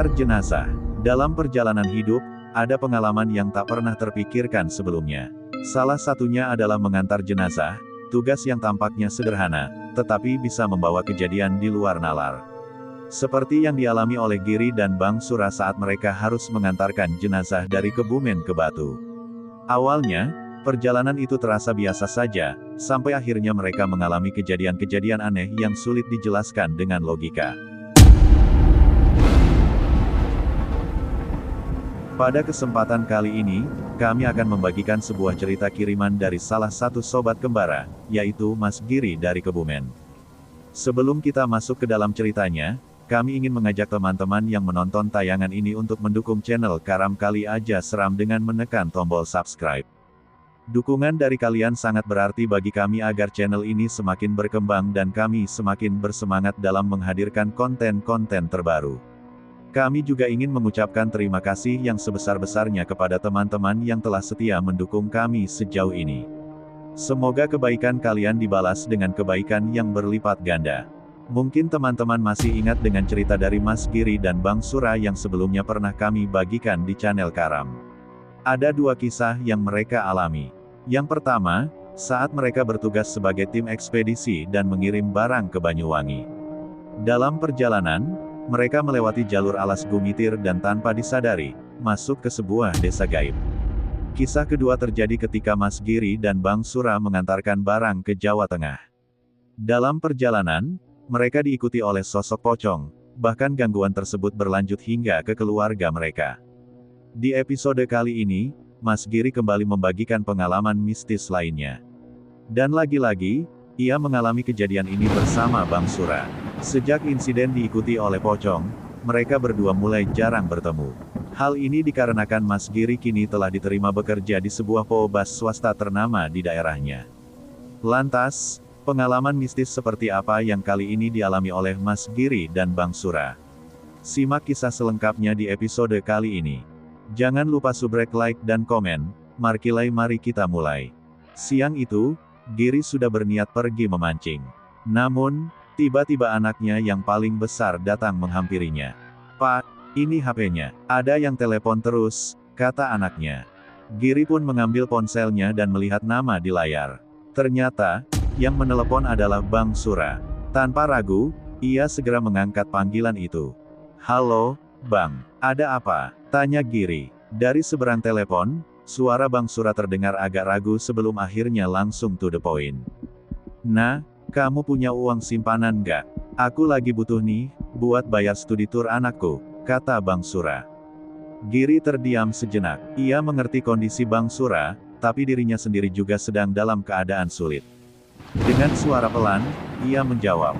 Mengantar jenazah. Dalam perjalanan hidup, ada pengalaman yang tak pernah terpikirkan sebelumnya. Salah satunya adalah mengantar jenazah, tugas yang tampaknya sederhana, tetapi bisa membawa kejadian di luar nalar. Seperti yang dialami oleh Giri dan Bang Sura saat mereka harus mengantarkan jenazah dari Kebumen ke Batu. Awalnya, perjalanan itu terasa biasa saja, sampai akhirnya mereka mengalami kejadian-kejadian aneh yang sulit dijelaskan dengan logika. Pada kesempatan kali ini, kami akan membagikan sebuah cerita kiriman dari salah satu sobat kembara, yaitu Mas Giri dari Kebumen. Sebelum kita masuk ke dalam ceritanya, kami ingin mengajak teman-teman yang menonton tayangan ini untuk mendukung channel Karam Kali Aja Seram dengan menekan tombol subscribe. Dukungan dari kalian sangat berarti bagi kami agar channel ini semakin berkembang dan kami semakin bersemangat dalam menghadirkan konten-konten terbaru. Kami juga ingin mengucapkan terima kasih yang sebesar-besarnya kepada teman-teman yang telah setia mendukung kami sejauh ini. Semoga kebaikan kalian dibalas dengan kebaikan yang berlipat ganda. Mungkin teman-teman masih ingat dengan cerita dari Mas Giri dan Bang Sura yang sebelumnya pernah kami bagikan di channel Karam. Ada dua kisah yang mereka alami. Yang pertama, saat mereka bertugas sebagai tim ekspedisi dan mengirim barang ke Banyuwangi. Dalam perjalanan, mereka melewati jalur alas Gumitir dan tanpa disadari, masuk ke sebuah desa gaib. Kisah kedua terjadi ketika Mas Giri dan Bang Sura mengantarkan barang ke Jawa Tengah. Dalam perjalanan, mereka diikuti oleh sosok pocong, bahkan gangguan tersebut berlanjut hingga ke keluarga mereka. Di episode kali ini, Mas Giri kembali membagikan pengalaman mistis lainnya. Dan lagi-lagi, ia mengalami kejadian ini bersama Bang Sura. Sejak insiden diikuti oleh pocong, mereka berdua mulai jarang bertemu. Hal ini dikarenakan Mas Giri kini telah diterima bekerja di sebuah POBAS swasta ternama di daerahnya. Lantas, pengalaman mistis seperti apa yang kali ini dialami oleh Mas Giri dan Bang Sura? Simak kisah selengkapnya di episode kali ini. Jangan lupa subrek, like, dan komen. Mari kita mulai. Siang itu, Giri sudah berniat pergi memancing. Namun, tiba-tiba anaknya yang paling besar datang menghampirinya. "Pak, ini HP-nya. Ada yang telepon terus," kata anaknya. Giri pun mengambil ponselnya dan melihat nama di layar. Ternyata, yang menelepon adalah Bang Sura. Tanpa ragu, ia segera mengangkat panggilan itu. "Halo, Bang. Ada apa?" tanya Giri. Dari seberang telepon, suara Bang Sura terdengar agak ragu sebelum akhirnya langsung to the point. "Nah, kamu punya uang simpanan nggak? Aku lagi butuh nih, buat bayar studi tur anakku," kata Bang Sura. Giri terdiam sejenak. Ia mengerti kondisi Bang Sura, tapi dirinya sendiri juga sedang dalam keadaan sulit. Dengan suara pelan, ia menjawab,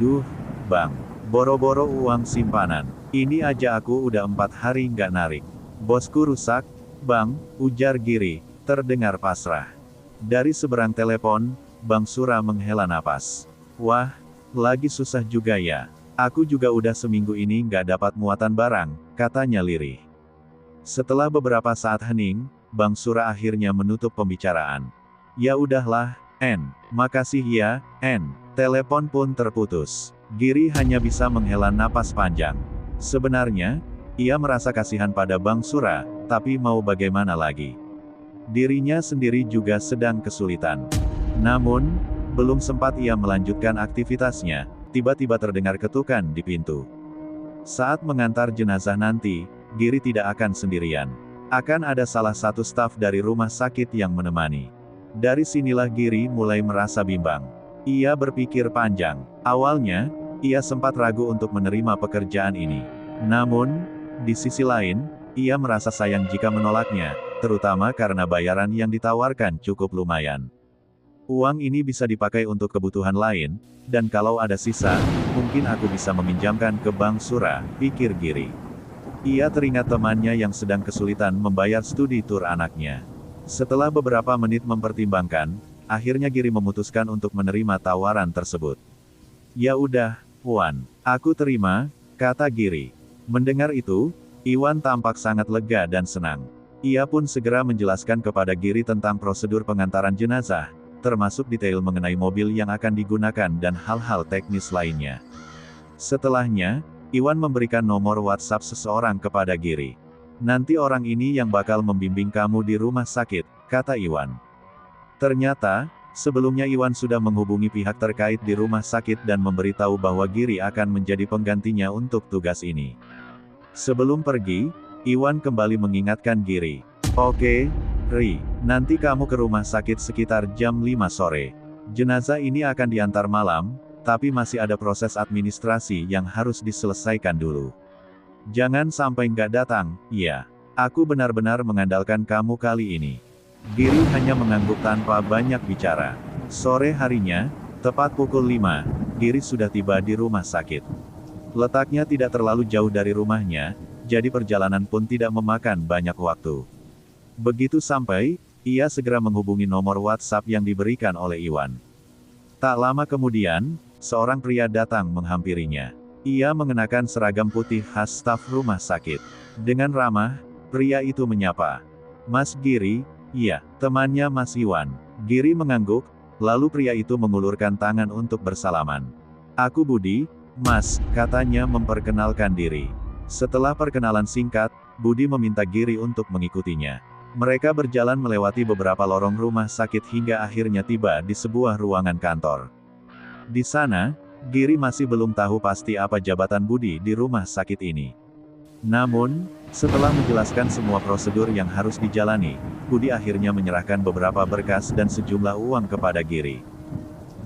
"Duh, Bang. Boro-boro uang simpanan. Ini aja aku udah 4 hari nggak narik. Bosku rusak, Bang," ujar Giri, terdengar pasrah. Dari seberang telepon, Bang Sura menghela napas. "Wah, lagi susah juga ya. Aku juga udah seminggu ini nggak dapat muatan barang," katanya lirih. Setelah beberapa saat hening, Bang Sura akhirnya menutup pembicaraan. "Ya udahlah, En. Makasih ya, En." Telepon pun terputus. Giri hanya bisa menghela napas panjang. Sebenarnya, ia merasa kasihan pada Bang Sura, tapi mau bagaimana lagi? Dirinya sendiri juga sedang kesulitan. Namun, belum sempat ia melanjutkan aktivitasnya, tiba-tiba terdengar ketukan di pintu. Saat mengantar jenazah nanti, Giri tidak akan sendirian. Akan ada salah satu staf dari rumah sakit yang menemani. Dari sinilah Giri mulai merasa bimbang. Ia berpikir panjang. Awalnya, ia sempat ragu untuk menerima pekerjaan ini. Namun, di sisi lain, ia merasa sayang jika menolaknya, terutama karena bayaran yang ditawarkan cukup lumayan. Uang ini bisa dipakai untuk kebutuhan lain, dan kalau ada sisa, mungkin aku bisa meminjamkan ke Bang Sura, pikir Giri. Ia teringat temannya yang sedang kesulitan membayar studi tur anaknya. Setelah beberapa menit mempertimbangkan, akhirnya Giri memutuskan untuk menerima tawaran tersebut. "Ya udah, Wan, aku terima," kata Giri. Mendengar itu, Iwan tampak sangat lega dan senang. Ia pun segera menjelaskan kepada Giri tentang prosedur pengantaran jenazah, termasuk detail mengenai mobil yang akan digunakan dan hal-hal teknis lainnya. Setelahnya, Iwan memberikan nomor WhatsApp seseorang kepada Giri. Nanti orang ini yang bakal membimbing kamu di rumah sakit, kata Iwan. Ternyata, sebelumnya Iwan sudah menghubungi pihak terkait di rumah sakit dan memberitahu bahwa Giri akan menjadi penggantinya untuk tugas ini. Sebelum pergi, Iwan kembali mengingatkan Giri. Oke, Ri, nanti kamu ke rumah sakit sekitar jam 5 sore. Jenazah ini akan diantar malam, tapi masih ada proses administrasi yang harus diselesaikan dulu. Jangan sampai nggak datang, ya. Aku benar-benar mengandalkan kamu kali ini. Giri hanya mengangguk tanpa banyak bicara. Sore harinya, tepat pukul 5, Giri sudah tiba di rumah sakit. Letaknya tidak terlalu jauh dari rumahnya, jadi perjalanan pun tidak memakan banyak waktu. Begitu sampai, ia segera menghubungi nomor WhatsApp yang diberikan oleh Iwan. Tak lama kemudian, seorang pria datang menghampirinya. Ia mengenakan seragam putih khas staf rumah sakit. Dengan ramah, pria itu menyapa. Mas Giri, iya, temannya Mas Iwan. Giri mengangguk, lalu pria itu mengulurkan tangan untuk bersalaman. Aku Budi, Mas, katanya memperkenalkan diri. Setelah perkenalan singkat, Budi meminta Giri untuk mengikutinya. Mereka berjalan melewati beberapa lorong rumah sakit hingga akhirnya tiba di sebuah ruangan kantor. Di sana, Giri masih belum tahu pasti apa jabatan Budi di rumah sakit ini. Namun, setelah menjelaskan semua prosedur yang harus dijalani, Budi akhirnya menyerahkan beberapa berkas dan sejumlah uang kepada Giri.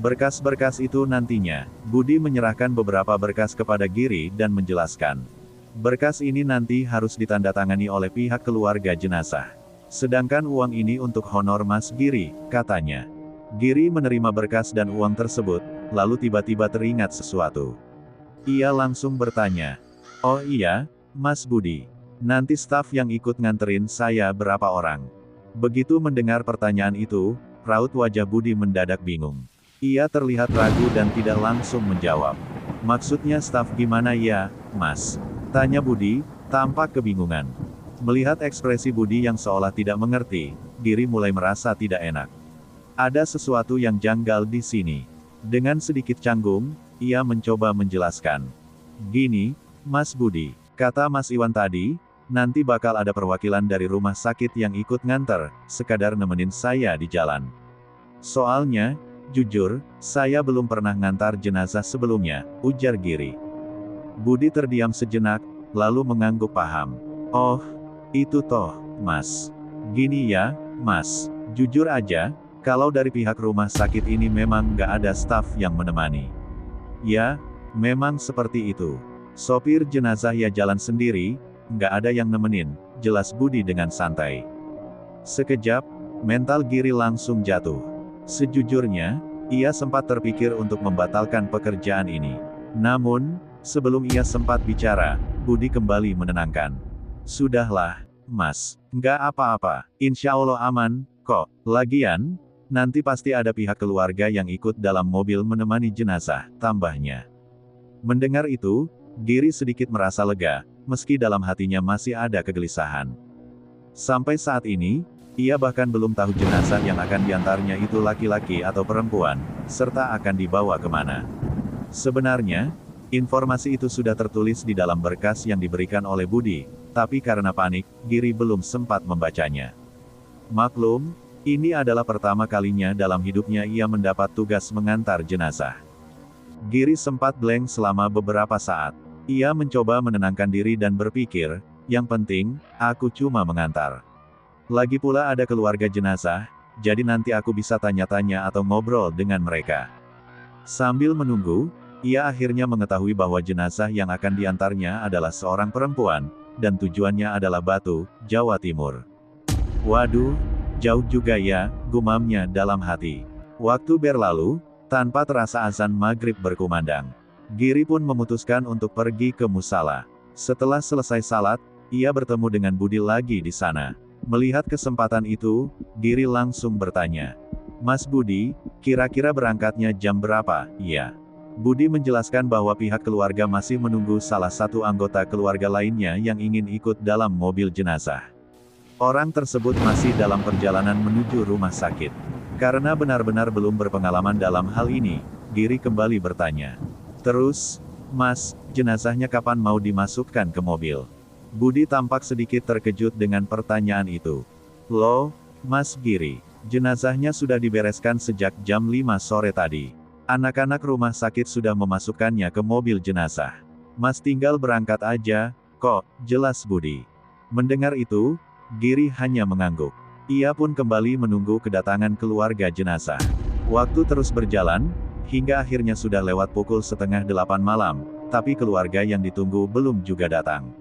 Berkas-berkas itu nantinya, Budi menyerahkan beberapa berkas kepada Giri dan menjelaskan. Berkas ini nanti harus ditandatangani oleh pihak keluarga jenazah. Sedangkan uang ini untuk honor Mas Giri, katanya. Giri menerima berkas dan uang tersebut, lalu tiba-tiba teringat sesuatu. Ia langsung bertanya, oh iya, Mas Budi, nanti staf yang ikut nganterin saya berapa orang? Begitu mendengar pertanyaan itu, raut wajah Budi mendadak bingung. Ia terlihat ragu dan tidak langsung menjawab. Maksudnya staf gimana ya, Mas? Tanya Budi, tampak kebingungan. Melihat ekspresi Budi yang seolah tidak mengerti, Giri mulai merasa tidak enak. Ada sesuatu yang janggal di sini. Dengan sedikit canggung, ia mencoba menjelaskan. Gini, Mas Budi, kata Mas Iwan tadi, nanti bakal ada perwakilan dari rumah sakit yang ikut nganter, sekadar nemenin saya di jalan. Soalnya, jujur, saya belum pernah ngantar jenazah sebelumnya, ujar Giri. Budi terdiam sejenak, lalu mengangguk paham. Oh, itu toh, Mas. Gini ya, Mas, jujur aja, kalau dari pihak rumah sakit ini memang nggak ada staf yang menemani. Ya, memang seperti itu. Sopir jenazah ya jalan sendiri, nggak ada yang nemenin, jelas Budi dengan santai. Sekejap, mental Giri langsung jatuh. Sejujurnya, ia sempat terpikir untuk membatalkan pekerjaan ini. Namun, sebelum ia sempat bicara, Budi kembali menenangkan. Sudahlah, Mas, nggak apa-apa, insya Allah aman, kok. Lagian, nanti pasti ada pihak keluarga yang ikut dalam mobil menemani jenazah, tambahnya. Mendengar itu, Giri sedikit merasa lega, meski dalam hatinya masih ada kegelisahan. Sampai saat ini, ia bahkan belum tahu jenazah yang akan diantarnya itu laki-laki atau perempuan, serta akan dibawa kemana. Sebenarnya, informasi itu sudah tertulis di dalam berkas yang diberikan oleh Budi, tapi karena panik, Giri belum sempat membacanya. Maklum, ini adalah pertama kalinya dalam hidupnya ia mendapat tugas mengantar jenazah. Giri sempat blank selama beberapa saat. Ia mencoba menenangkan diri dan berpikir, yang penting, aku cuma mengantar. Lagi pula ada keluarga jenazah, jadi nanti aku bisa tanya-tanya atau ngobrol dengan mereka. Sambil menunggu, ia akhirnya mengetahui bahwa jenazah yang akan diantarnya adalah seorang perempuan, dan tujuannya adalah Batu, Jawa Timur. Waduh, jauh juga ya, gumamnya dalam hati. Waktu berlalu, tanpa terasa azan maghrib berkumandang. Giri pun memutuskan untuk pergi ke musala. Setelah selesai salat, ia bertemu dengan Budi lagi di sana. Melihat kesempatan itu, Giri langsung bertanya. Mas Budi, kira-kira berangkatnya jam berapa? Iya. Budi menjelaskan bahwa pihak keluarga masih menunggu salah satu anggota keluarga lainnya yang ingin ikut dalam mobil jenazah. Orang tersebut masih dalam perjalanan menuju rumah sakit. Karena benar-benar belum berpengalaman dalam hal ini, Giri kembali bertanya. Terus, Mas, jenazahnya kapan mau dimasukkan ke mobil? Budi tampak sedikit terkejut dengan pertanyaan itu. Loh, Mas Giri, jenazahnya sudah dibereskan sejak jam 5 sore tadi. Anak-anak rumah sakit sudah memasukkannya ke mobil jenazah. Mas tinggal berangkat aja, kok, jelas Budi. Mendengar itu, Giri hanya mengangguk. Ia pun kembali menunggu kedatangan keluarga jenazah. Waktu terus berjalan, hingga akhirnya sudah lewat pukul 7:30 malam, tapi keluarga yang ditunggu belum juga datang.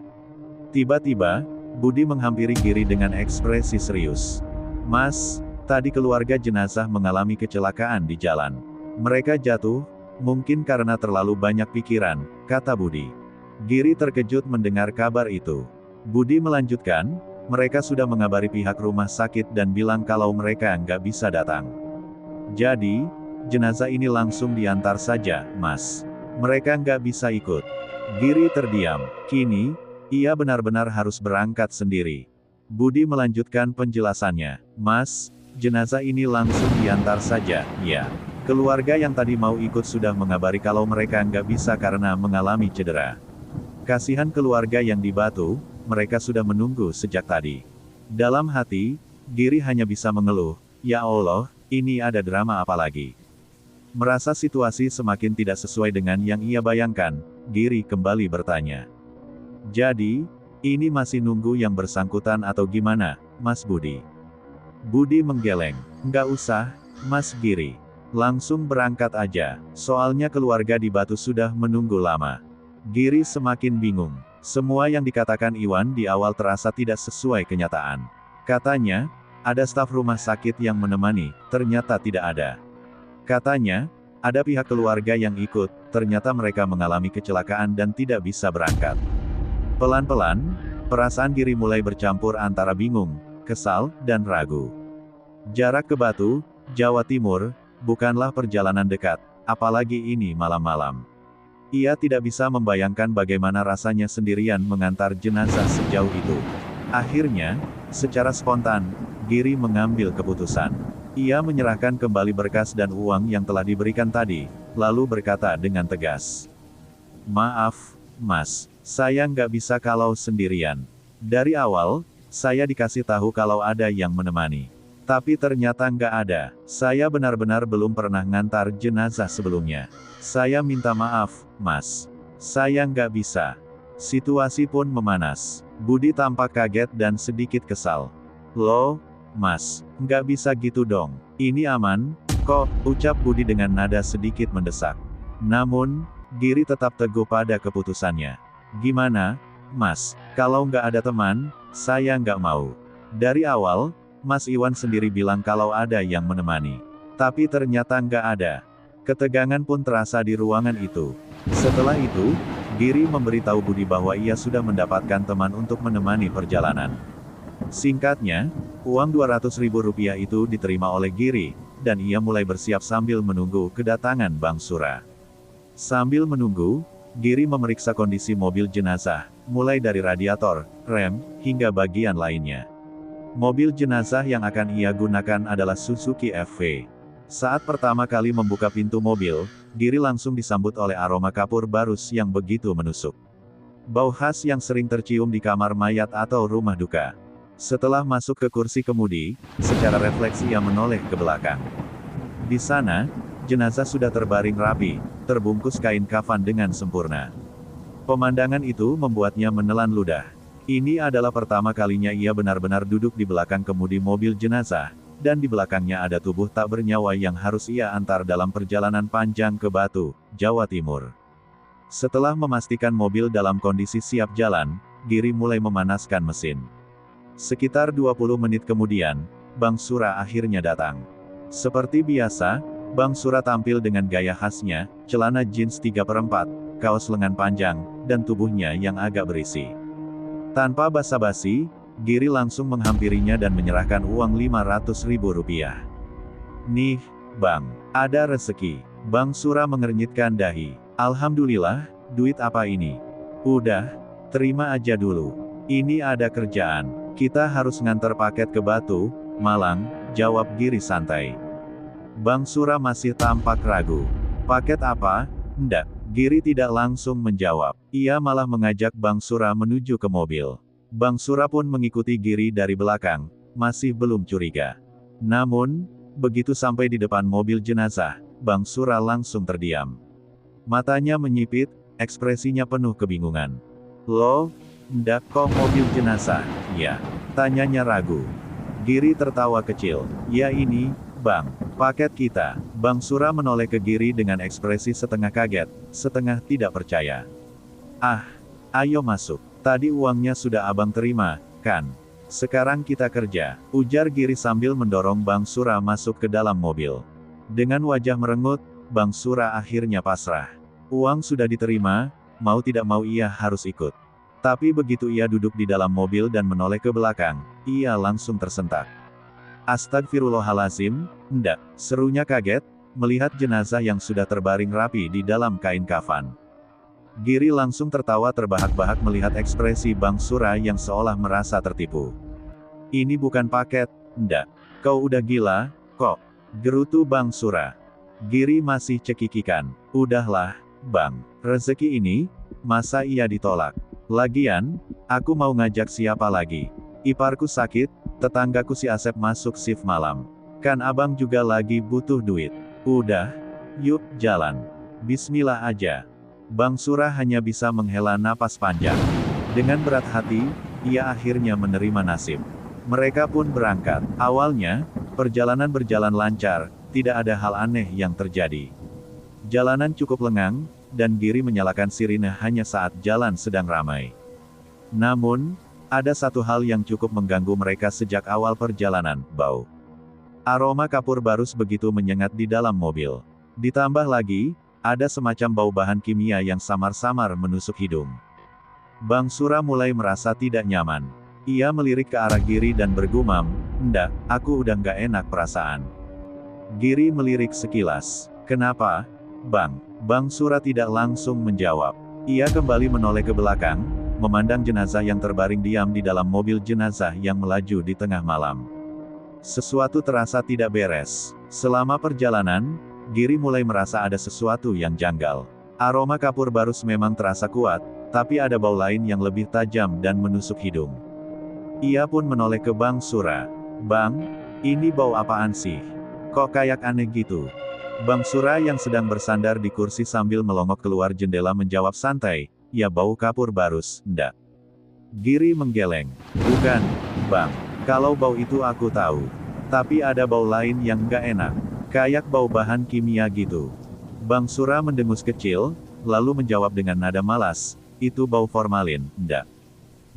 Tiba-tiba, Budi menghampiri Giri dengan ekspresi serius. Mas, tadi keluarga jenazah mengalami kecelakaan di jalan. Mereka jatuh, mungkin karena terlalu banyak pikiran, kata Budi. Giri terkejut mendengar kabar itu. Budi melanjutkan, mereka sudah mengabari pihak rumah sakit dan bilang kalau mereka nggak bisa datang. Jadi, jenazah ini langsung diantar saja, Mas. Mereka nggak bisa ikut. Giri terdiam. Kini, ia benar-benar harus berangkat sendiri. Budi melanjutkan penjelasannya. Mas, jenazah ini langsung diantar saja, ya. Keluarga yang tadi mau ikut sudah mengabari kalau mereka nggak bisa karena mengalami cedera. Kasihan keluarga yang di Batu, mereka sudah menunggu sejak tadi. Dalam hati, Giri hanya bisa mengeluh, ya Allah, ini ada drama apa lagi? Merasa situasi semakin tidak sesuai dengan yang ia bayangkan, Giri kembali bertanya. Jadi, ini masih nunggu yang bersangkutan atau gimana, Mas Budi? Budi menggeleng. Nggak usah, Mas Giri. Langsung berangkat aja, soalnya keluarga di Batu sudah menunggu lama. Giri semakin bingung. Semua yang dikatakan Iwan di awal terasa tidak sesuai kenyataan. Katanya, ada staf rumah sakit yang menemani, ternyata tidak ada. Katanya, ada pihak keluarga yang ikut, ternyata mereka mengalami kecelakaan dan tidak bisa berangkat. Pelan-pelan, perasaan Giri mulai bercampur antara bingung, kesal, dan ragu. Jarak ke Batu, Jawa Timur, bukanlah perjalanan dekat, apalagi ini malam-malam. Ia tidak bisa membayangkan bagaimana rasanya sendirian mengantar jenazah sejauh itu. Akhirnya, secara spontan, Giri mengambil keputusan. Ia menyerahkan kembali berkas dan uang yang telah diberikan tadi, lalu berkata dengan tegas. Maaf, Mas, saya nggak bisa kalau sendirian. Dari awal, saya dikasih tahu kalau ada yang menemani. Tapi ternyata nggak ada. Saya benar-benar belum pernah ngantar jenazah sebelumnya. Saya minta maaf, Mas. Saya nggak bisa. Situasi pun memanas. Budi tampak kaget dan sedikit kesal. Loh, Mas, nggak bisa gitu dong. Ini aman, kok, ucap Budi dengan nada sedikit mendesak. Namun, Giri tetap teguh pada keputusannya. Gimana, Mas, kalau nggak ada teman, saya nggak mau. Dari awal, Mas Iwan sendiri bilang kalau ada yang menemani. Tapi ternyata nggak ada. Ketegangan pun terasa di ruangan itu. Setelah itu, Giri memberitahu Budi bahwa ia sudah mendapatkan teman untuk menemani perjalanan. Singkatnya, uang Rp200.000 itu diterima oleh Giri, dan ia mulai bersiap sambil menunggu kedatangan Bang Sura. Sambil menunggu, Giri memeriksa kondisi mobil jenazah, mulai dari radiator, rem, hingga bagian lainnya. Mobil jenazah yang akan ia gunakan adalah Suzuki FV. Saat pertama kali membuka pintu mobil, Giri langsung disambut oleh aroma kapur barus yang begitu menusuk. Bau khas yang sering tercium di kamar mayat atau rumah duka. Setelah masuk ke kursi kemudi, secara refleks ia menoleh ke belakang. Di sana, jenazah sudah terbaring rapi, terbungkus kain kafan dengan sempurna. Pemandangan itu membuatnya menelan ludah. Ini adalah pertama kalinya ia benar-benar duduk di belakang kemudi mobil jenazah, dan di belakangnya ada tubuh tak bernyawa yang harus ia antar dalam perjalanan panjang ke Batu, Jawa Timur. Setelah memastikan mobil dalam kondisi siap jalan, Giri mulai memanaskan mesin. Sekitar 20 menit kemudian, Bang Sura akhirnya datang. Seperti biasa, Bang Sura tampil dengan gaya khasnya, celana jeans 3/4, kaos lengan panjang, dan tubuhnya yang agak berisi. Tanpa basa-basi, Giri langsung menghampirinya dan menyerahkan uang Rp500.000. Nih, Bang, ada rezeki. Bang Sura mengernyitkan dahi. Alhamdulillah, duit apa ini? Udah, terima aja dulu. Ini ada kerjaan. Kita harus nganter paket ke Batu, Malang, jawab Giri santai. Bang Sura masih tampak ragu. Paket apa? Ndak, Giri tidak langsung menjawab. Ia malah mengajak Bang Sura menuju ke mobil. Bang Sura pun mengikuti Giri dari belakang, masih belum curiga. Namun, begitu sampai di depan mobil jenazah, Bang Sura langsung terdiam. Matanya menyipit, ekspresinya penuh kebingungan. Loh, ndak kok mobil jenazah? Ya, tanyanya ragu. Giri tertawa kecil. Ya ini, Bang, paket kita. Bang Sura menoleh ke Giri dengan ekspresi setengah kaget, setengah tidak percaya. Ah, ayo masuk. Tadi uangnya sudah abang terima, kan? Sekarang kita kerja, ujar Giri sambil mendorong Bang Sura masuk ke dalam mobil. Dengan wajah merengut, Bang Sura akhirnya pasrah. Uang sudah diterima, mau tidak mau ia harus ikut. Tapi begitu ia duduk di dalam mobil dan menoleh ke belakang, ia langsung tersentak. Astagfirullahalazim, ndak, serunya kaget, melihat jenazah yang sudah terbaring rapi di dalam kain kafan. Giri langsung tertawa terbahak-bahak melihat ekspresi Bang Sura yang seolah merasa tertipu. Ini bukan paket, ndak. Kau udah gila, kok? Gerutu Bang Sura. Giri masih cekikikan. Udahlah, Bang. Rezeki ini, masa iya ditolak? Lagian, aku mau ngajak siapa lagi? Iparku sakit, tetanggaku si Asep masuk shift malam. Kan abang juga lagi butuh duit. Udah, yuk jalan. Bismillah aja. Bang Sura hanya bisa menghela napas panjang. Dengan berat hati, ia akhirnya menerima nasib. Mereka pun berangkat. Awalnya, perjalanan berjalan lancar, tidak ada hal aneh yang terjadi. Jalanan cukup lengang, dan Giri menyalakan sirine hanya saat jalan sedang ramai. Namun, ada satu hal yang cukup mengganggu mereka sejak awal perjalanan, bau. Aroma kapur barus begitu menyengat di dalam mobil. Ditambah lagi, ada semacam bau bahan kimia yang samar-samar menusuk hidung. Bang Sura mulai merasa tidak nyaman. Ia melirik ke arah Giri dan bergumam, "Ndak, aku udah nggak enak perasaan." Giri melirik sekilas. "Kenapa, Bang?" Bang Sura tidak langsung menjawab. Ia kembali menoleh ke belakang, memandang jenazah yang terbaring diam di dalam mobil jenazah yang melaju di tengah malam. Sesuatu terasa tidak beres. Selama perjalanan, Giri mulai merasa ada sesuatu yang janggal. Aroma kapur barus memang terasa kuat, tapi ada bau lain yang lebih tajam dan menusuk hidung. Ia pun menoleh ke Bang Sura. "Bang, ini bau apaan sih? Kok kayak aneh gitu?" Bang Sura yang sedang bersandar di kursi sambil melongok keluar jendela menjawab santai, "Ya bau kapur barus, ndak." Giri menggeleng. "Bukan, Bang. Kalau bau itu aku tahu. Tapi ada bau lain yang nggak enak. Kayak bau bahan kimia gitu." Bang Sura mendengus kecil, lalu menjawab dengan nada malas, "Itu bau formalin, ndak.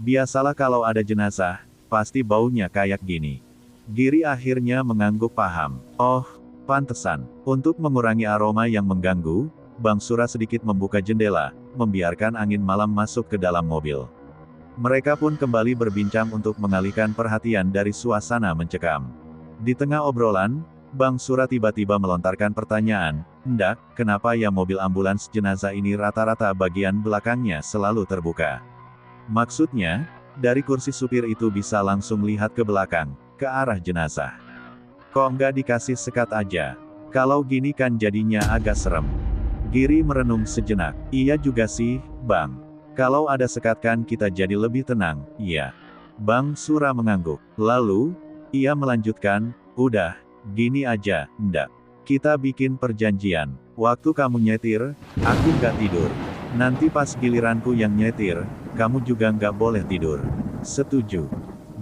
Biasalah kalau ada jenazah, pasti baunya kayak gini." Giri akhirnya mengangguk paham. Oh, pantesan. Untuk mengurangi aroma yang mengganggu, Bang Sura sedikit membuka jendela, membiarkan angin malam masuk ke dalam mobil. Mereka pun kembali berbincang untuk mengalihkan perhatian dari suasana mencekam. Di tengah obrolan, Bang Sura tiba-tiba melontarkan pertanyaan, "Ndak, kenapa ya mobil ambulans jenazah ini rata-rata bagian belakangnya selalu terbuka?" Maksudnya, dari kursi supir itu bisa langsung lihat ke belakang, ke arah jenazah. "Kok nggak dikasih sekat aja? Kalau gini kan jadinya agak serem." Giri merenung sejenak. "Iya juga sih, Bang. Kalau ada sekat kan kita jadi lebih tenang." "Iya." Bang Sura mengangguk. Lalu, ia melanjutkan, "Udah, gini aja, ndak. Kita bikin perjanjian. Waktu kamu nyetir, aku nggak tidur. Nanti pas giliranku yang nyetir, kamu juga nggak boleh tidur. Setuju?"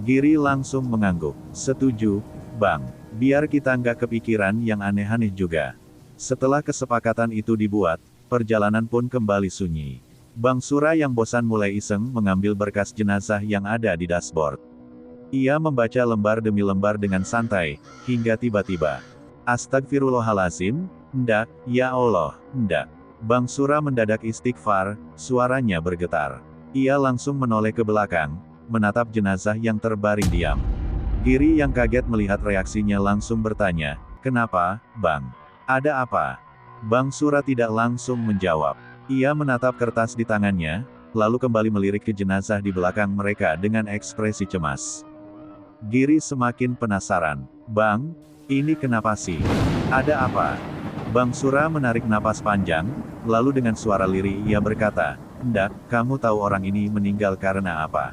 Giri langsung mengangguk. "Setuju, Bang. Biar kita nggak kepikiran yang aneh-aneh juga." Setelah kesepakatan itu dibuat, perjalanan pun kembali sunyi. Bang Sura yang bosan mulai iseng mengambil berkas jenazah yang ada di dashboard. Ia membaca lembar demi lembar dengan santai, hingga tiba-tiba. "Astagfirullahalazim, ndak, ya Allah, ndak." Bang Sura mendadak istighfar, suaranya bergetar. Ia langsung menoleh ke belakang, menatap jenazah yang terbaring diam. Giri yang kaget melihat reaksinya langsung bertanya, "Kenapa, Bang? Ada apa?" Bang Sura tidak langsung menjawab. Ia menatap kertas di tangannya, lalu kembali melirik ke jenazah di belakang mereka dengan ekspresi cemas. Giri semakin penasaran. "Bang, ini kenapa sih? Ada apa?" Bang Sura menarik napas panjang, lalu dengan suara lirih ia berkata, "Ndak, kamu tahu orang ini meninggal karena apa?"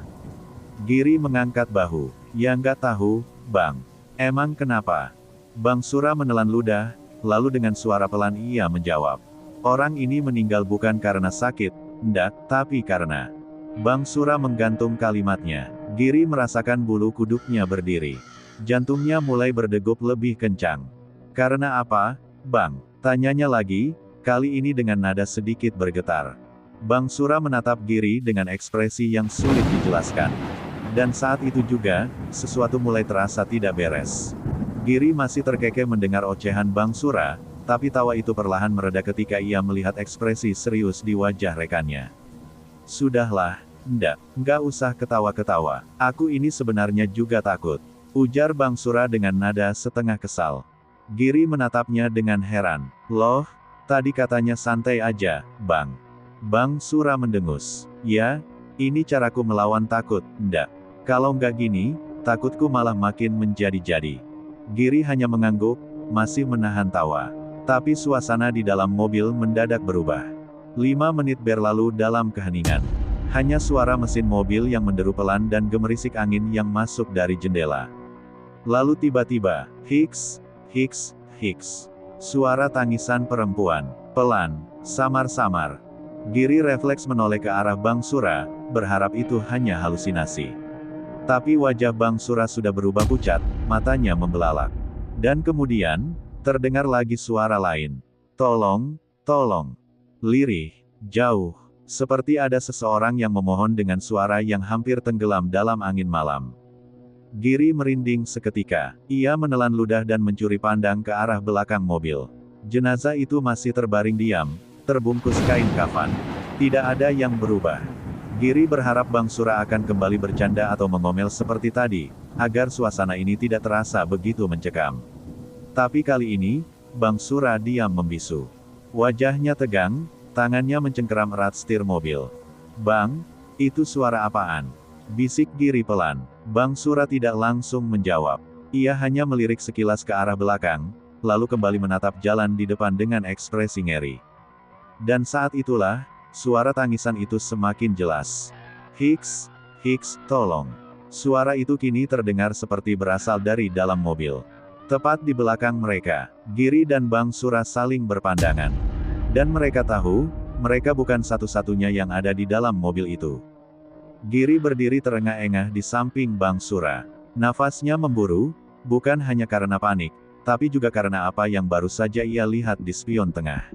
Giri mengangkat bahu. "Ya nggak tahu, Bang." "Emang kenapa?" Bang Sura menelan ludah, lalu dengan suara pelan ia menjawab, "Orang ini meninggal bukan karena sakit, ndak, tapi karena..." Bang Sura menggantung kalimatnya. Giri merasakan bulu kuduknya berdiri. Jantungnya mulai berdegup lebih kencang. "Karena apa, Bang?" tanyanya lagi, kali ini dengan nada sedikit bergetar. Bang Sura menatap Giri dengan ekspresi yang sulit dijelaskan. Dan saat itu juga, sesuatu mulai terasa tidak beres. Giri masih terkekeh mendengar ocehan Bang Sura, tapi tawa itu perlahan mereda ketika ia melihat ekspresi serius di wajah rekannya. "Sudahlah, nggak usah ketawa-ketawa. Aku ini sebenarnya juga takut," ujar Bang Sura dengan nada setengah kesal. Giri menatapnya dengan heran. "Loh, tadi katanya santai aja, Bang." Bang Sura mendengus. "Ya, ini caraku melawan takut, ndak. Kalau nggak gini, takutku malah makin menjadi-jadi." Giri hanya mengangguk, masih menahan tawa. Tapi suasana di dalam mobil mendadak berubah. 5 menit berlalu dalam keheningan. Hanya suara mesin mobil yang menderu pelan dan gemerisik angin yang masuk dari jendela. Lalu tiba-tiba, hiks, hiks, hiks. Suara tangisan perempuan. Pelan, samar-samar. Giri refleks menoleh ke arah Bang Sura, berharap itu hanya halusinasi. Tapi wajah Bang Sura sudah berubah pucat, matanya membelalak. Dan kemudian, terdengar lagi suara lain. "Tolong, tolong." Lirih, jauh, seperti ada seseorang yang memohon dengan suara yang hampir tenggelam dalam angin malam. Giri merinding seketika. Ia menelan ludah dan mencuri pandang ke arah belakang mobil. Jenazah itu masih terbaring diam, terbungkus kain kafan. Tidak ada yang berubah. Giri berharap Bang Sura akan kembali bercanda atau mengomel seperti tadi, agar suasana ini tidak terasa begitu mencekam. Tapi kali ini, Bang Sura diam membisu. Wajahnya tegang, tangannya mencengkeram erat setir mobil. "Bang, itu suara apaan?" bisik Giri pelan. Bang Sura tidak langsung menjawab. Ia hanya melirik sekilas ke arah belakang, lalu kembali menatap jalan di depan dengan ekspresi ngeri. Dan saat itulah, suara tangisan itu semakin jelas. "Hiks, hiks, tolong." Suara itu kini terdengar seperti berasal dari dalam mobil. Tepat di belakang mereka, Giri dan Bang Sura saling berpandangan. Dan mereka tahu, mereka bukan satu-satunya yang ada di dalam mobil itu. Giri berdiri terengah-engah di samping Bang Sura. Nafasnya memburu, bukan hanya karena panik, tapi juga karena apa yang baru saja ia lihat di spion tengah.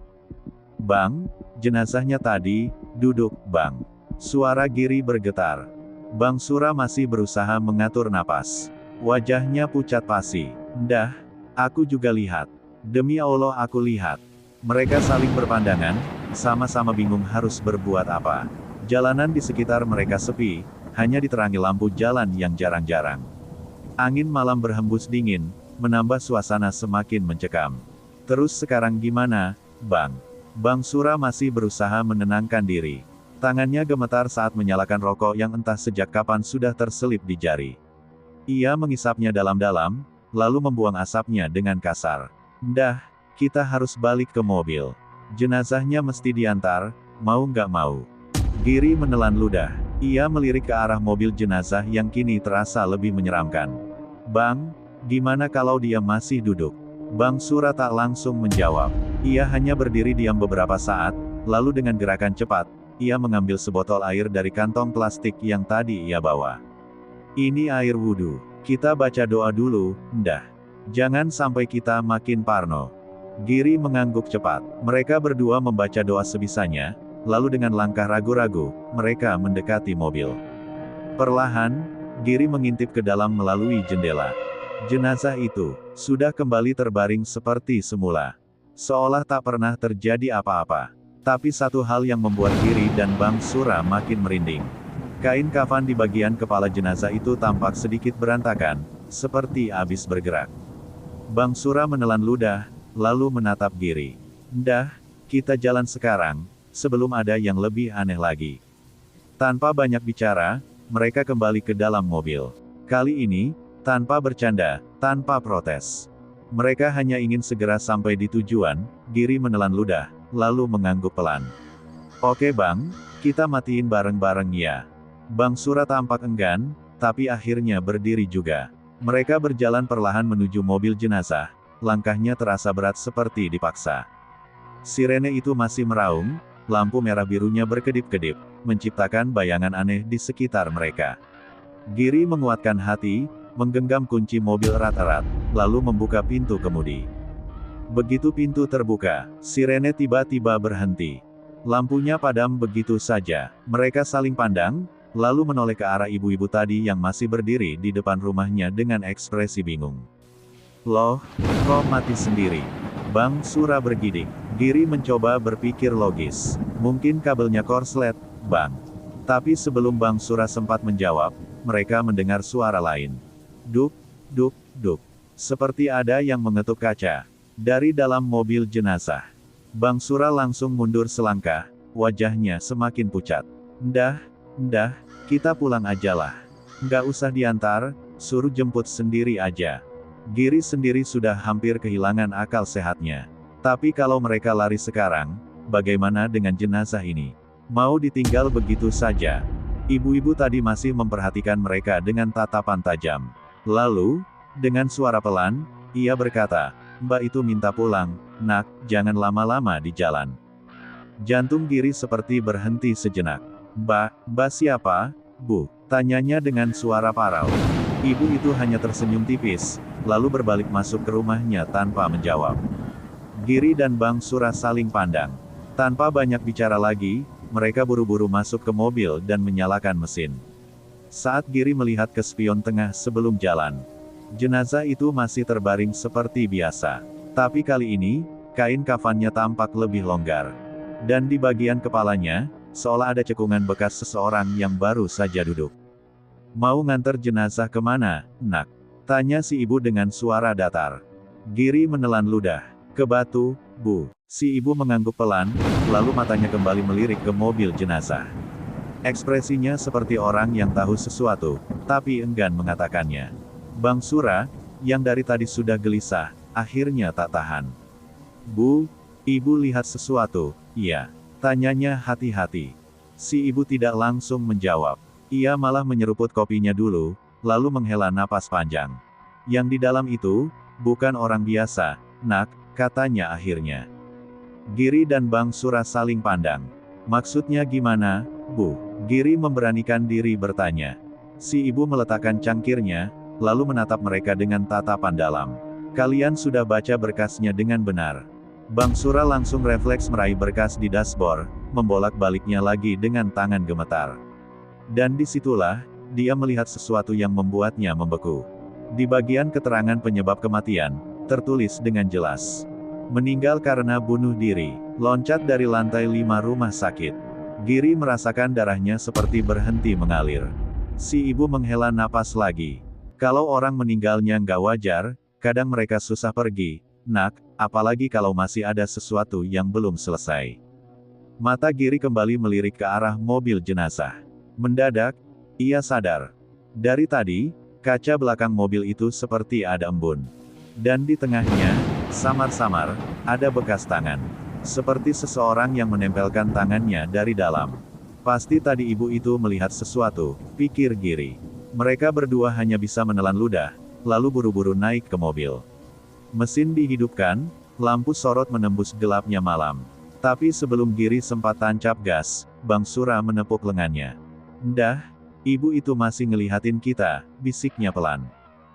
"Bang, jenazahnya tadi, duduk, Bang." Suara Giri bergetar. Bang Sura masih berusaha mengatur napas. Wajahnya pucat pasi. "Ndah, aku juga lihat. Demi Allah aku lihat." Mereka saling berpandangan, sama-sama bingung harus berbuat apa. Jalanan di sekitar mereka sepi, hanya diterangi lampu jalan yang jarang-jarang. Angin malam berhembus dingin, menambah suasana semakin mencekam. "Terus sekarang gimana, Bang?" Bang Sura masih berusaha menenangkan diri. Tangannya gemetar saat menyalakan rokok yang entah sejak kapan sudah terselip di jari. Ia mengisapnya dalam-dalam, lalu membuang asapnya dengan kasar. "Ndah, kita harus balik ke mobil. Jenazahnya mesti diantar, mau nggak mau." Giri menelan ludah. Ia melirik ke arah mobil jenazah yang kini terasa lebih menyeramkan. "Bang, gimana kalau dia masih duduk?" Bang Sura tak langsung menjawab. Ia hanya berdiri diam beberapa saat, lalu dengan gerakan cepat, ia mengambil sebotol air dari kantong plastik yang tadi ia bawa. "Ini air wudhu. Kita baca doa dulu, ndah. Jangan sampai kita makin parno." Giri mengangguk cepat. Mereka berdua membaca doa sebisanya, lalu dengan langkah ragu-ragu, mereka mendekati mobil. Perlahan, Giri mengintip ke dalam melalui jendela. Jenazah itu sudah kembali terbaring seperti semula. Seolah tak pernah terjadi apa-apa. Tapi satu hal yang membuat Giri dan Bang Sura makin merinding. Kain kafan di bagian kepala jenazah itu tampak sedikit berantakan, seperti habis bergerak. Bang Sura menelan ludah, lalu menatap Giri. "Ndah, kita jalan sekarang, sebelum ada yang lebih aneh lagi." Tanpa banyak bicara, mereka kembali ke dalam mobil. Kali ini, tanpa bercanda, tanpa protes. Mereka hanya ingin segera sampai di tujuan. Giri menelan ludah, lalu mengangguk pelan. Oke bang, kita matiin bareng-bareng ya. Bang Sura tampak enggan, tapi akhirnya berdiri juga. Mereka berjalan perlahan menuju mobil jenazah, langkahnya terasa berat seperti dipaksa. Sirene itu masih meraung, lampu merah birunya berkedip-kedip, menciptakan bayangan aneh di sekitar mereka. Giri menguatkan hati, menggenggam kunci mobil erat-erat, lalu membuka pintu kemudi. Begitu pintu terbuka, sirene tiba-tiba berhenti. Lampunya padam begitu saja. Mereka saling pandang, lalu menoleh ke arah ibu-ibu tadi yang masih berdiri di depan rumahnya dengan ekspresi bingung. Loh, kok mati sendiri? Bang Sura bergidik. Giri mencoba berpikir logis. Mungkin kabelnya korslet, bang. Tapi sebelum Bang Sura sempat menjawab, mereka mendengar suara lain. Duk, duk, duk. Seperti ada yang mengetuk kaca. Dari dalam mobil jenazah. Bang Sura langsung mundur selangkah, wajahnya semakin pucat. Ndah, kita pulang ajalah. Nggak usah diantar, suruh jemput sendiri aja. Giri sendiri sudah hampir kehilangan akal sehatnya. Tapi kalau mereka lari sekarang, bagaimana dengan jenazah ini? Mau ditinggal begitu saja? Ibu-ibu tadi masih memperhatikan mereka dengan tatapan tajam. Lalu, dengan suara pelan, ia berkata, Mbak itu minta pulang, nak, jangan lama-lama di jalan. Jantung Giri seperti berhenti sejenak. Mbak siapa, Bu? Tanyanya dengan suara parau. Ibu itu hanya tersenyum tipis, lalu berbalik masuk ke rumahnya tanpa menjawab. Giri dan Bang Sura saling pandang. Tanpa banyak bicara lagi, mereka buru-buru masuk ke mobil dan menyalakan mesin. Saat Giri melihat ke spion tengah sebelum jalan, jenazah itu masih terbaring seperti biasa. Tapi kali ini, kain kafannya tampak lebih longgar. Dan di bagian kepalanya, seolah ada cekungan bekas seseorang yang baru saja duduk. Mau nganter jenazah kemana, nak? Tanya si ibu dengan suara datar. Giri menelan ludah. Ke Batu, Bu. Si ibu mengangguk pelan, lalu matanya kembali melirik ke mobil jenazah. Ekspresinya seperti orang yang tahu sesuatu, tapi enggan mengatakannya. Bang Sura, yang dari tadi sudah gelisah, akhirnya tak tahan. Bu, ibu lihat sesuatu, iya. Tanyanya hati-hati. Si ibu tidak langsung menjawab. Ia malah menyeruput kopinya dulu, lalu menghela napas panjang. Yang di dalam itu, bukan orang biasa, nak, katanya akhirnya. Giri dan Bang Sura saling pandang. Maksudnya gimana, Bu? Giri memberanikan diri bertanya. Si ibu meletakkan cangkirnya, lalu menatap mereka dengan tatapan dalam. Kalian sudah baca berkasnya dengan benar. Bang Sura langsung refleks meraih berkas di dashboard, membolak-baliknya lagi dengan tangan gemetar. Dan disitulah, dia melihat sesuatu yang membuatnya membeku. Di bagian keterangan penyebab kematian, tertulis dengan jelas. Meninggal karena bunuh diri, loncat dari lantai 5 rumah sakit. Giri merasakan darahnya seperti berhenti mengalir. Si ibu menghela napas lagi. Kalau orang meninggalnya nggak wajar, kadang mereka susah pergi, nak, apalagi kalau masih ada sesuatu yang belum selesai. Mata Giri kembali melirik ke arah mobil jenazah. Mendadak, ia sadar. Dari tadi, kaca belakang mobil itu seperti ada embun. Dan di tengahnya, samar-samar, ada bekas tangan. Seperti seseorang yang menempelkan tangannya dari dalam. Pasti tadi ibu itu melihat sesuatu, pikir Giri. Mereka berdua hanya bisa menelan ludah, lalu buru-buru naik ke mobil. Mesin dihidupkan, lampu sorot menembus gelapnya malam. Tapi sebelum Giri sempat tancap gas, Bang Sura menepuk lengannya. Ndah, ibu itu masih ngelihatin kita, bisiknya pelan.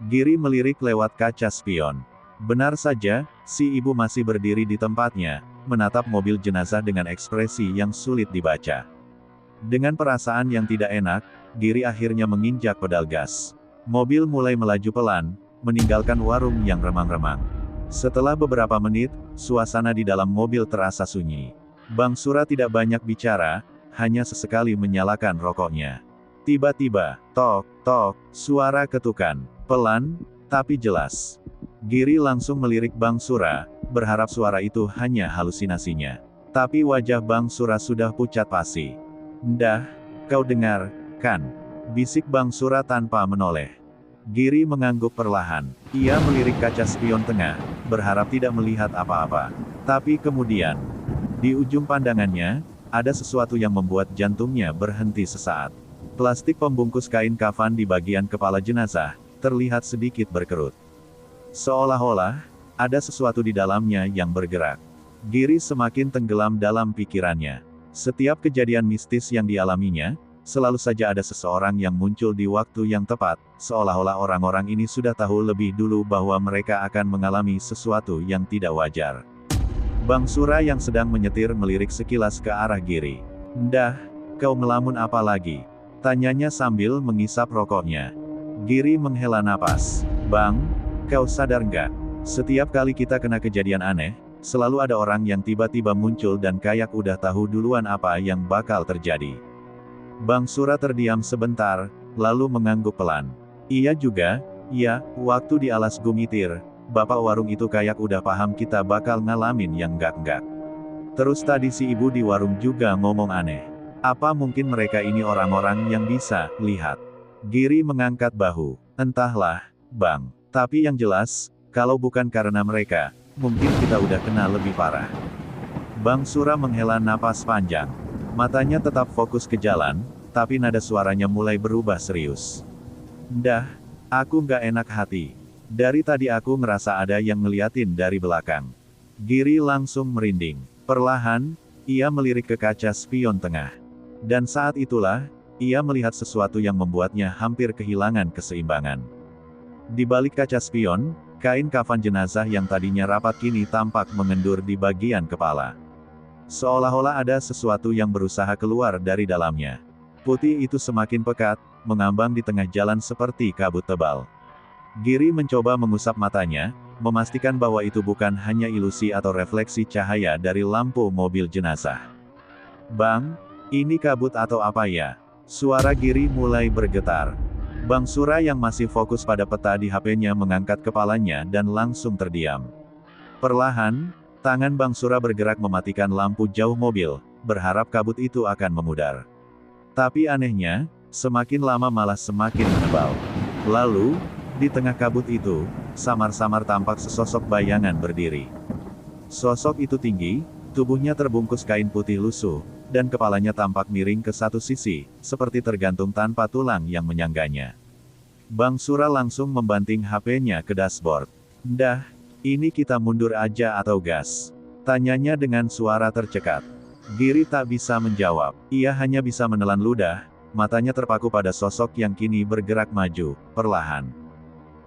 Giri melirik lewat kaca spion. Benar saja, si ibu masih berdiri di tempatnya, menatap mobil jenazah dengan ekspresi yang sulit dibaca. Dengan perasaan yang tidak enak, Giri akhirnya menginjak pedal gas. Mobil mulai melaju pelan, meninggalkan warung yang remang-remang. Setelah beberapa menit, suasana di dalam mobil terasa sunyi. Bang Sura tidak banyak bicara, hanya sesekali menyalakan rokoknya. Tiba-tiba, tok, tok, suara ketukan. Pelan, tapi jelas. Giri langsung melirik Bang Sura, berharap suara itu hanya halusinasinya. Tapi wajah Bang Sura sudah pucat pasi. Ndah, kau dengar, kan? Bisik Bang Sura tanpa menoleh. Giri mengangguk perlahan. Ia melirik kaca spion tengah, berharap tidak melihat apa-apa. Tapi kemudian, di ujung pandangannya, ada sesuatu yang membuat jantungnya berhenti sesaat. Plastik pembungkus kain kafan di bagian kepala jenazah, terlihat sedikit berkerut. Seolah-olah, ada sesuatu di dalamnya yang bergerak. Giri semakin tenggelam dalam pikirannya. Setiap kejadian mistis yang dialaminya, selalu saja ada seseorang yang muncul di waktu yang tepat, seolah-olah orang-orang ini sudah tahu lebih dulu bahwa mereka akan mengalami sesuatu yang tidak wajar. Bang Sura yang sedang menyetir melirik sekilas ke arah Giri. "Ndah, kau melamun apa lagi?" tanyanya sambil menghisap rokoknya. Giri menghela napas. "Bang, kau sadar nggak? Setiap kali kita kena kejadian aneh, selalu ada orang yang tiba-tiba muncul dan kayak udah tahu duluan apa yang bakal terjadi." Bang Sura terdiam sebentar, lalu mengangguk pelan. "Iya juga, ya, waktu di Alas Gumitir, bapak warung itu kayak udah paham kita bakal ngalamin yang enggak-enggak. Terus tadi si ibu di warung juga ngomong aneh. Apa mungkin mereka ini orang-orang yang bisa lihat?" Giri mengangkat bahu. "Entahlah, Bang. Tapi yang jelas, kalau bukan karena mereka, mungkin kita udah kena lebih parah." Bang Sura menghela napas panjang. Matanya tetap fokus ke jalan, tapi nada suaranya mulai berubah serius. "Ndah, aku nggak enak hati. Dari tadi aku ngerasa ada yang ngeliatin dari belakang." Giri langsung merinding. Perlahan, ia melirik ke kaca spion tengah. Dan saat itulah, ia melihat sesuatu yang membuatnya hampir kehilangan keseimbangan. Di balik kaca spion, kain kafan jenazah yang tadinya rapat kini tampak mengendur di bagian kepala. Seolah-olah ada sesuatu yang berusaha keluar dari dalamnya. Putih itu semakin pekat, mengambang di tengah jalan seperti kabut tebal. Giri mencoba mengusap matanya, memastikan bahwa itu bukan hanya ilusi atau refleksi cahaya dari lampu mobil jenazah. "Bang, ini kabut atau apa ya?" Suara Giri mulai bergetar. Bang Sura yang masih fokus pada peta di HP-nya mengangkat kepalanya dan langsung terdiam. Perlahan, tangan Bang Sura bergerak mematikan lampu jauh mobil, berharap kabut itu akan memudar. Tapi anehnya, semakin lama malah semakin menebal. Lalu, di tengah kabut itu, samar-samar tampak sesosok bayangan berdiri. Sosok itu tinggi, tubuhnya terbungkus kain putih lusuh, dan kepalanya tampak miring ke satu sisi, seperti tergantung tanpa tulang yang menyangganya. Bang Sura langsung membanting HP-nya ke dashboard. "Ndah, ini kita mundur aja atau gas?" tanyanya dengan suara tercekat. Giri tak bisa menjawab. Ia hanya bisa menelan ludah, matanya terpaku pada sosok yang kini bergerak maju, perlahan.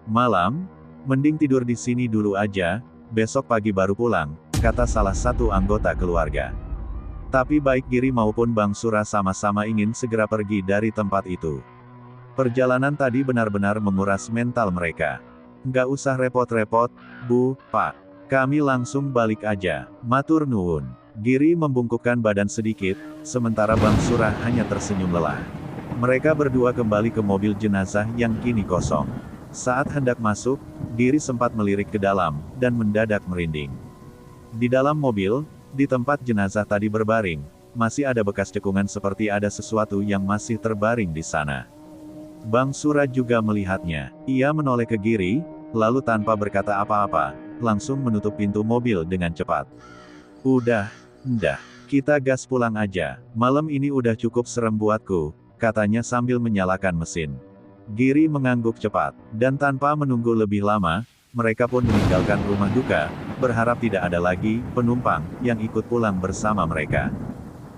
"Malam, mending tidur di sini dulu aja, besok pagi baru pulang," kata salah satu anggota keluarga. Tapi baik Giri maupun Bang Sura sama-sama ingin segera pergi dari tempat itu. Perjalanan tadi benar-benar menguras mental mereka. "Nggak usah repot-repot, Bu, Pak. Kami langsung balik aja, matur nuwun." Giri membungkukkan badan sedikit, sementara Bang Sura hanya tersenyum lelah. Mereka berdua kembali ke mobil jenazah yang kini kosong. Saat hendak masuk, Giri sempat melirik ke dalam, dan mendadak merinding. Di dalam mobil, di tempat jenazah tadi berbaring, masih ada bekas cekungan seperti ada sesuatu yang masih terbaring di sana. Bang Sura juga melihatnya. Ia menoleh ke Giri, lalu tanpa berkata apa-apa, langsung menutup pintu mobil dengan cepat. "Udah, ndah, kita gas pulang aja. Malam ini udah cukup serem buatku," katanya sambil menyalakan mesin. Giri mengangguk cepat, dan tanpa menunggu lebih lama, mereka pun meninggalkan rumah duka, berharap tidak ada lagi penumpang yang ikut pulang bersama mereka.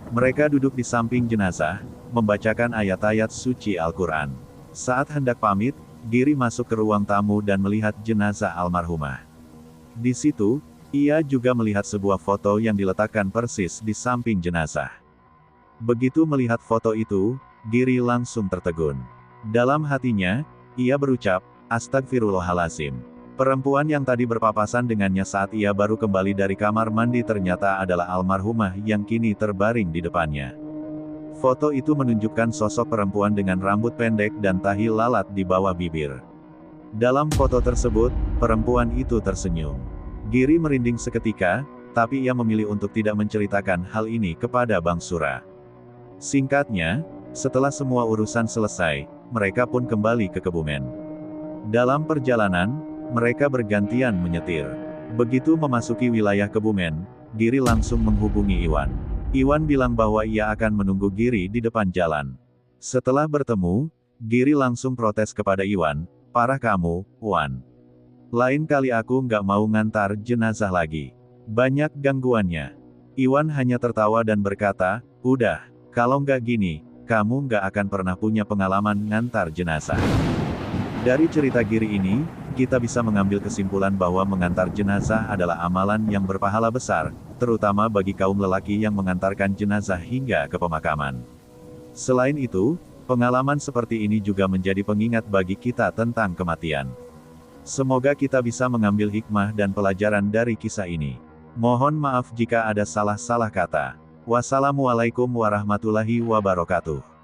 Mereka duduk di samping jenazah, membacakan ayat-ayat suci Al-Quran. Saat hendak pamit, Giri masuk ke ruang tamu dan melihat jenazah almarhumah. Di situ, ia juga melihat sebuah foto yang diletakkan persis di samping jenazah. Begitu melihat foto itu, Giri langsung tertegun. Dalam hatinya, ia berucap, "Astagfirullahalazim." Perempuan yang tadi berpapasan dengannya saat ia baru kembali dari kamar mandi ternyata adalah almarhumah yang kini terbaring di depannya. Foto itu menunjukkan sosok perempuan dengan rambut pendek dan tahi lalat di bawah bibir. Dalam foto tersebut, perempuan itu tersenyum. Giri merinding seketika, tapi ia memilih untuk tidak menceritakan hal ini kepada Bang Sura. Singkatnya, setelah semua urusan selesai, mereka pun kembali ke Kebumen. Dalam perjalanan, mereka bergantian menyetir. Begitu memasuki wilayah Kebumen, Giri langsung menghubungi Iwan. Iwan bilang bahwa ia akan menunggu Giri di depan jalan. Setelah bertemu, Giri langsung protes kepada Iwan, "Parah kamu, Wan. Lain kali aku nggak mau ngantar jenazah lagi. Banyak gangguannya." Iwan hanya tertawa dan berkata, "Udah, kalau nggak gini, kamu nggak akan pernah punya pengalaman ngantar jenazah." Dari cerita Giri ini, kita bisa mengambil kesimpulan bahwa mengantar jenazah adalah amalan yang berpahala besar, terutama bagi kaum lelaki yang mengantarkan jenazah hingga ke pemakaman. Selain itu, pengalaman seperti ini juga menjadi pengingat bagi kita tentang kematian. Semoga kita bisa mengambil hikmah dan pelajaran dari kisah ini. Mohon maaf jika ada salah-salah kata. Wassalamualaikum warahmatullahi wabarakatuh.